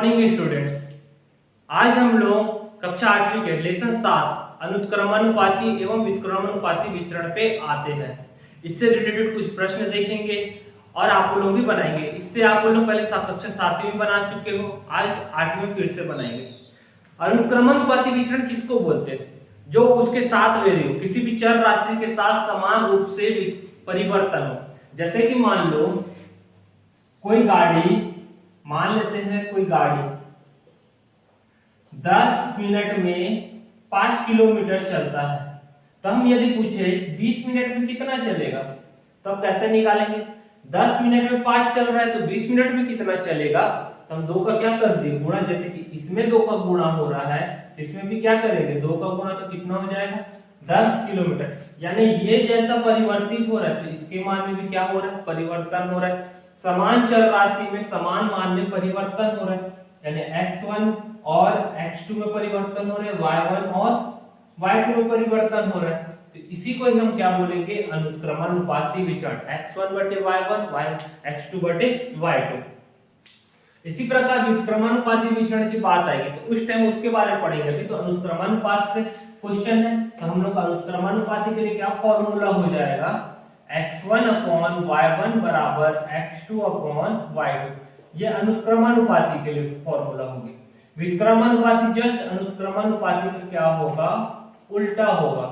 Morning students. आज हम लोग कक्षा 8वीं के लेसन 7 अनुत्क्रमणुपाती एवं व्युत्क्रमणुपाती विचरण पे आते हैं। इससे रिलेटेड कुछ प्रश्न देखेंगे और आप लोग भी बनाएंगे। इससे आप लोग पहले कक्षा 7वीं में बना चुके हो, आज 8वीं में फिर से बनाएंगे। अनुत्क्रमणुपाती विचरण किसको बोलते हैं? जो उसके साथ वैल्यू किसी भी चर राशि के साथ समान रूप से परिवर्तन हो। जैसे कि मान लो कोई गाड़ी, मान लेते हैं कोई गाड़ी 10 मिनट में 5 किलोमीटर चलता है, तो हम यदि पूछे 20 मिनट में कितना चलेगा, तो हम कैसे निकालेंगे? 10 मिनट में 5 चल रहा है तो 20 मिनट में कितना चलेगा? तो हम 2 का क्या कर दिए गुणा। जैसे कि इसमें 2 का गुणा हो रहा है, इसमें भी क्या करेंगे 2 का गुणा, तो कितना हो जाएगा 10 किलोमीटर। यानी ये जैसा परिवर्तित हो रहा है तो इसके मान में भी क्या हो रहा है, परिवर्तन हो रहा है। समान चर राशि में समान मान में परिवर्तन हो रहा है, यानी x1 और x2 में परिवर्तन हो रहा है, y1 और y2 में परिवर्तन हो रहा है। तो इसी को ही हम क्या बोलेंगे, अनुत्क्रमणुपाती विचरण, x1 बटे y1, x2 बटे y2। इसी प्रकार व्युत्क्रमणुपाती विचरण की बात आएगी तो उस टाइम उसके बारे में पढ़ेंगे। अभी तो अनुत्क्रमणुपात से क्वेश्चन है, तो हम लोग अनुत्क्रमणुपाती के लिए क्या फॉर्मूला हो जाएगा, x1 अपॉन y1 बराबर x2 अपॉन y2। ये अनुत्क्रमणुपाती के लिए फॉर्मूला होगी। व्युत्क्रमणुपाती जस्ट अनुत्क्रमणुपाती में क्या होगा, उल्टा होगा।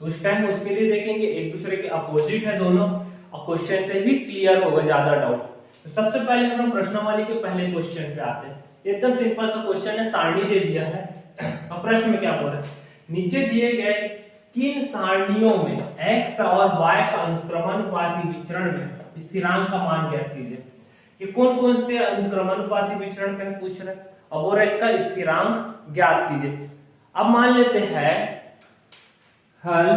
तो उस टाइम उसके लिए देखेंगे, एक दूसरे के अपोजिट है दोनों, और क्वेश्चन से भी क्लियर होगा ज्यादा डाउट। तो सबसे पहले हम लोग प्रश्नावली के पहले क्वेश्चन पे आते हैं। एकदम सिंपल सा क्वेश्चन है, सारणी दे दिया है। अब प्रश्न में क्या बोल रहा है, नीचे दिए गए किन सारणियों में x और y का अनुक्रमणुपाती विचरण में स्थिरांक का मान ज्ञात कीजिए। ये कौन कौन से अनुक्रमणुपाती विचरण का पूछ रहे हैं, और इसका स्थिरांक ज्ञात कीजिए। अब मान लेते हैं हल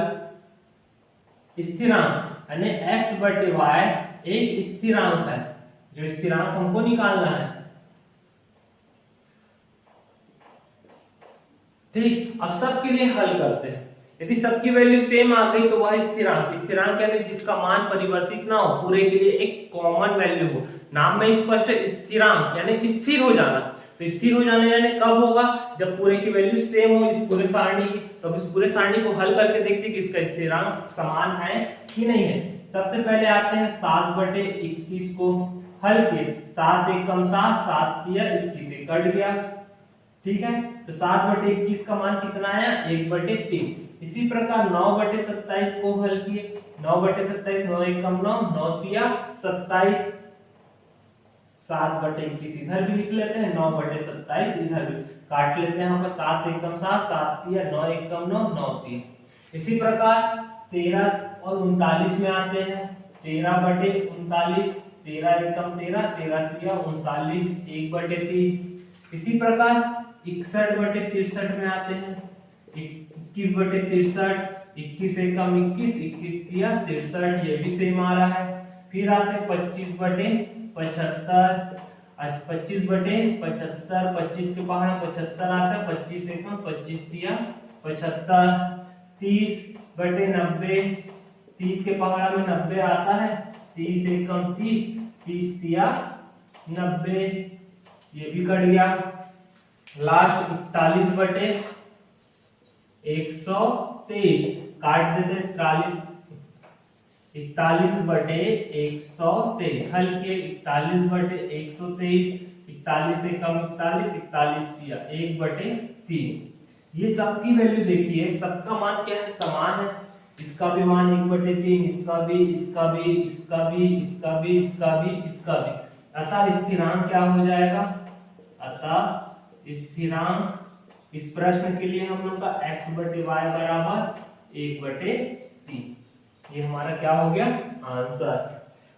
स्थिरांक यानी x बटे y एक स्थिरांक है, जो स्थिरांक हमको निकालना है। ठीक, अब सबके लिए हल करते हैं। यदि सबकी वैल्यू सेम आ गई तो वह स्थिरांक यानी जिसका मान परिवर्तित ना हो, पूरे के लिए एक कॉमन वैल्यू हो। नाम में स्पष्ट है, स्थिरांक यानी स्थिर हो जाना। तो स्थिर हो जाना यानी कब होगा, जब पूरे की वैल्यू सेम हो इस पूरे सारणी की। तो इस पूरे सारणी को हल करके देखते कि इसका स्थिरांक समान है कि नहीं है। सबसे पहले आते हैं 7 बटे 21 को हल किए, 7 एकम 7, 7 तिया 21 से कट गया। ठीक है, तो 7 बटे 21 का मान कितना आया, 1 बटे 3। इसी प्रकार 9 बटे 27 को हल किए, 9 बटे 27, 9 एकम 9, 9 तिया 27, 7 बटे 21 इधर भी लिख लेते हैं, 9 बटे 27 इधर भी काट लेते हैं। यहाँ पर 7 एकम 7, 7 तिया 9 एकम 9, 9 तिया। इसी प्रकार 13 और 39 में आते हैं, 13 बटे 39, 13 एकम 13, 13 तिया 39, 1 बटे 3। इसी प्रकार 61 बटे 63 में आते हैं, 21 बटे 63, 21 एकम 21, 21 तिया 63, ये भी सेम आ रहा है। फिर आते हैं 25 बटे 75, 25 बटे 75, 25 के पहाड़ा 75 आता है, 25 एकम 25 तिया 75। 30 बटे 90, 30 के पहाड़ा में 90 आता है, 30 एकम 30, 30 तिया 90, ये भी कट गया। लास्ट 41 बटे 123 काट देते, 41 बटे 123 हल किए, 41 बटे 123, 41 एकम 41, 41 तिया 1 बटे 3। ये सबकी वैल्यू देखिए, सबका मान क्या है, समान है। इसका भी मान 1 बटे 3, इसका भी, इसका भी, इसका भी, इसका भी, इसका भी, इसका भी। अतः स्थिरांक क्या हो जाएगा, अतः स्थिरांक इस प्रश्न के लिए हम लोग का x बटे y बराबर 1 बटे 3। ये हमारा क्या हो गया, आंसर।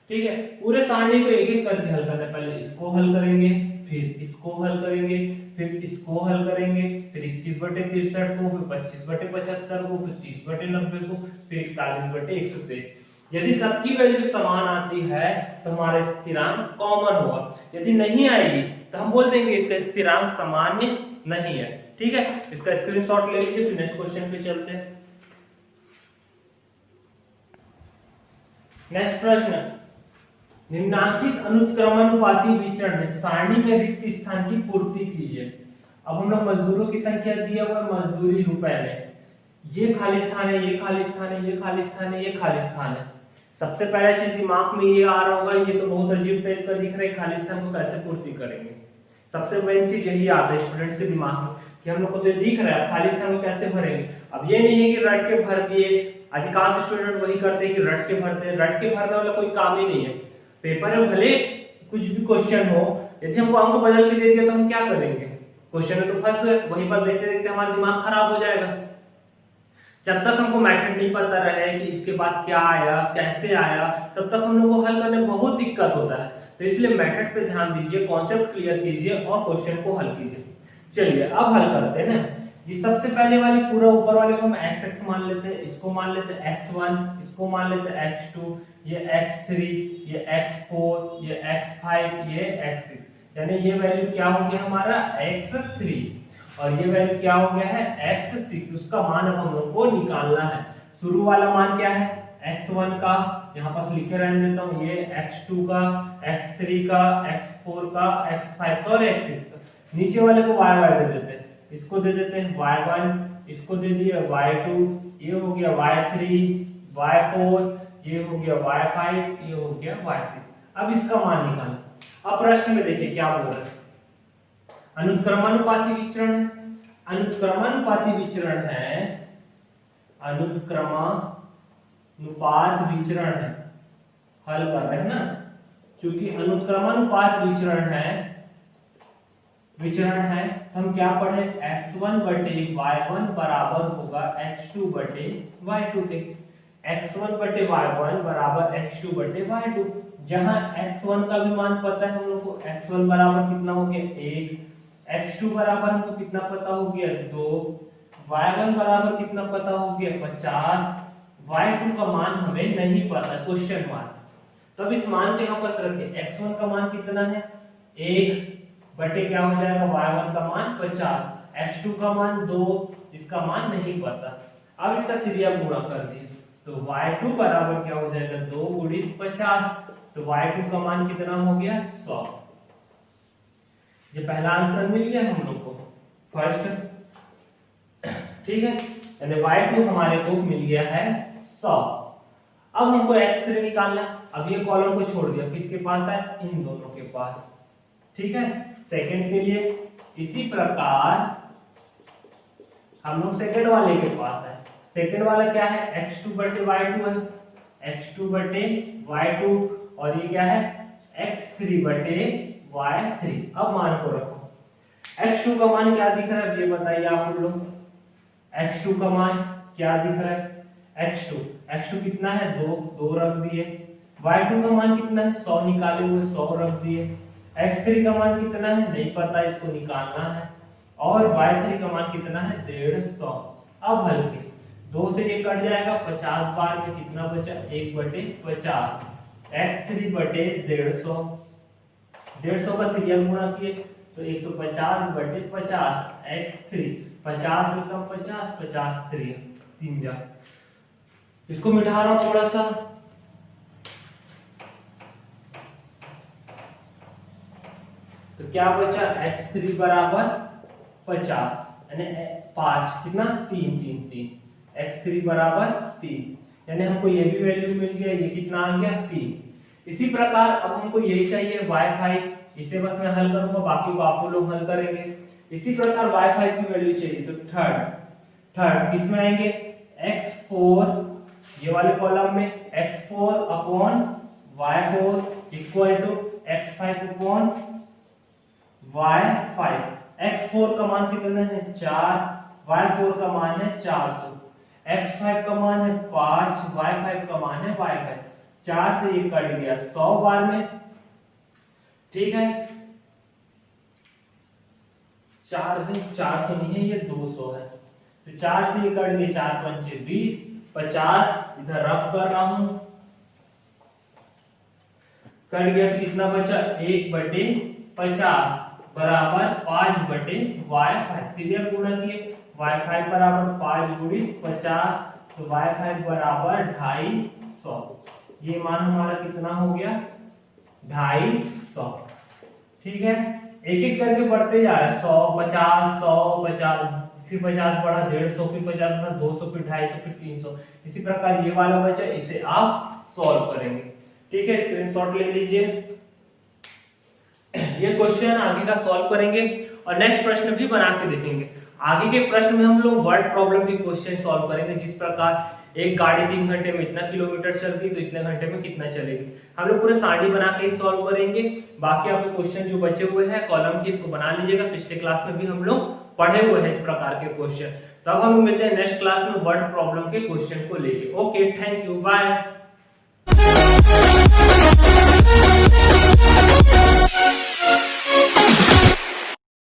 ठीक है, पूरे सारणी को एक एक करके हल करना है। पहले इसको हल करेंगे, फिर इसको हल करेंगे, फिर इसको हल करेंगे, फिर 21 बटे 63 को, फिर 25 बटे 75 को, फिर 30 बटे 90 को, फिर 41 बटे 123। यदि सबकी वैल्यू समान आती है तो हमारा स्थिरांक कॉमन होगा। यदि नहीं आएगी तो हम बोल देंगे इसका स्थिरांक सामान्य नहीं है। ठीक है, इसका स्क्रीनशॉट ले लीजिए, फिर नेक्स्ट क्वेश्चन पे चलते हैं। नेक्स्ट प्रश्न, निम्नांकित अनुत्क्रमणुपाती विचरण में सारणी में रिक्त स्थान की पूर्ति कीजिए। अब हम लोग मजदूरों की संख्या दिया हुआ है मजदूरी रुपए में, ये खाली स्थान है, ये खाली स्थान है, ये खाली स्थान है, ये खाली स्थान है। सबसे पहला चीज दिमाग में ये आ रहा होगा, ये तो बहुत अजीब टाइप का दिख रहा है, खाली स्थान को कैसे पूर्ति करेंगे। सबसे मेन चीज यही आता है स्टूडेंट्स के दिमाग में कि हम लोग को तो दिख रहा है, खाली स्थान को कैसे भरेंगे। अब ये नहीं है कि रट के भर दिए, अधिकांश स्टूडेंट वही करते हैं कि रट के भरते हैं। रट के भरने वाला कोई काम ही नहीं है। पेपर में भले कुछ भी क्वेश्चन हो, यदि हमको अंक बदल के दे दिया तो हम क्या करेंगे, क्वेश्चन में तो फंस गए, वही बस देखते देखते हमारा दिमाग खराब हो जाएगा। जब तक हमको मेथड नहीं पता रहे कि इसके बाद क्या आया, कैसे आया, तब तक हम लोग को हल करने में बहुत दिक्कत होता है। तो इसलिए मेथड पे ध्यान दीजिए, कॉन्सेप्ट क्लियर कीजिए और क्वेश्चन को हल कीजिए। चलिए अब हल करते हैं ना। ये सबसे पहले वाली पूरा ऊपर वाले को हम x मान लेते हैं, इसको मान लेते हैं x1, इसको मान लेते हैं x2, ये x3, ये x4, ये x5, ये x6। यानी ये वैल्यू क्या हो गया हमारा x3 और ये वैल्यू क्या हो गया है x6। उसका मान अब हम लोग को निकालना है। शुरू वाला मान क्या है x1 का, यहाँ पास लिखे रहने देता हूँ, ये x2 का, x3 का, x4 का, x5 का और x6 का। नीचे वाले को y दे देते हैं, इसको दे देते हैं y1, इसको दे दिया y2, ये हो गया y3, y4, ये हो गया y5, ये हो गया y6। अब इसका मान निकालना। अब प्रश्न में देखिए क्या बोल रहा है, अनुत्क्रमणुपाती विचरण है। अनुत्क्रमणुपाती विचरण है, अनुत्क्रमणुपात विचरण है, हल कर रहे हैं ना। क्योंकि अनुत्क्रमणुपात विचरण है तो हम क्या पढ़े, x1 बटे y1 बराबर होगा x2 बटे y2 के। x1 बटे y1 बराबर x2 बटे y2। जहां x1 का भी मान पता है हम लोग को, x1 बराबर कितना हो गया 1, x2 बराबर हमको कितना पता हो गया 2, y1 बराबर कितना पता हो गया 50, y2 का मान हमें नहीं पता, क्वेश्चन मार्क। तो अब इस मान के हम बस रखें, x1 का मान कितना है 1 बटे क्या हो जाएगा y1 का मान 50, x2 का मान 2, इसका मान नहीं पता। अब इसका त्रिज्या गुणा कर दिए तो y2 बराबर क्या हो जाएगा 2 गुणित 50, तो y2 का मान कितना हो गया 100। ये पहला आंसर मिल गया हम लोग को फर्स्ट, ठीक है। यानी y2 हमारे को मिल गया है 100। अब हमको x3 निकालना। अब ये कॉलम को छोड़ दिया, किसके पास है, इन दोनों के पास, ठीक है। सेकंड के लिए इसी प्रकार हम लोग सेकंड वाले के पास है। सेकंड वाला क्या है x2 बटे y2 है, x2 बटे y2 और ये क्या है x3 बटे y3। अब मान को रखो, x2 का मान क्या दिख रहा है ये बताइए आप लोग, x2 का मान क्या दिख रहा है, x2 कितना है 2 रख दिए, y2 का मान कितना है 100 निकाले हुए 100 रख दिए, x3 का मान कितना है नहीं पता, इसको निकालना है, और y3 का मान कितना है 150। अब हल के 2 से ये कट जाएगा, 50 बार में कितना बचा 1 बटे 50, x3 बटे 150, 150 का त्रिज्या गुणा किए तो 150 बटे 50, x3 50 में कम 50, 50 3 जा, इसको मिटा रहा हूं थोड़ा सा, तो क्या बचा x3 बराबर 50 यानी 5 कितना 3 x3 बराबर 3, यानी हमको ये भी वैल्यू मिल गया, ये कितना आ गया 3। इसी प्रकार अब हमको यही चाहिए y5, इसे बस मैं हल करूंगा, बाकी को आप लोग हल करेंगे। इसी प्रकार y5 की वैल्यू चाहिए तो थर्ड किसमें आएंगे x4, ये वाले कॉलम में x4 upon y4 equal to x5 upon y5। x4 का मान कितना है 4, y4 का मान है 400, x5 का मान है 5, y5 का मान है y5। 4 से ये कट गया 100 बार में, ठीक है। 400 नहीं है ये 200 है, तो 4 से ये कट गया 4 पंचे 20, 50 इधर रफ कर रहा हूं, कट गया तो कितना बचा 1 बटे 50 बराबर 5 बटे y5, त्रिज्या गुणा किए y5 बराबर 5 गुणी 50, तो y5 बराबर 250। ये मान हमारा कितना हो गया 250। ठीक है, एक एक करके बढ़ते जा रहा है, 100, 50, 100, 50, फिर 50 बढ़ा 150, फिर 50 बढ़ा 200, फिर 250, फिर 300। इसी प्रकार ये वाला बचा, इसे आप सॉल्व करेंगे। ठीक है, स्क्रीनशॉट ले लीजिए। ये क्वेश्चन आगे का सॉल्व करेंगे और नेक्स्ट प्रश्न भी बना के देखेंगे। आगे के प्रश्न में हम लोग वर्ड प्रॉब्लम के क्वेश्चन सॉल्व करेंगे, जिस प्रकार एक गाड़ी 3 घंटे में इतना किलोमीटर चलती तो इतने घंटे में कितना चलेगी। हम लोग पूरे सारणी बना के ही सॉल्व करेंगे। बाकी आपके क्वेश्चन जो बचे हुए हैं कॉलम के, इसको बना लीजिएगा। पिछले क्लास में भी हम लोग पढ़े हुए हैं इस प्रकार के क्वेश्चन। तब हम मिलते हैं नेक्स्ट क्लास में वर्ड प्रॉब्लम के क्वेश्चन को लेके। Okay, thank you, bye.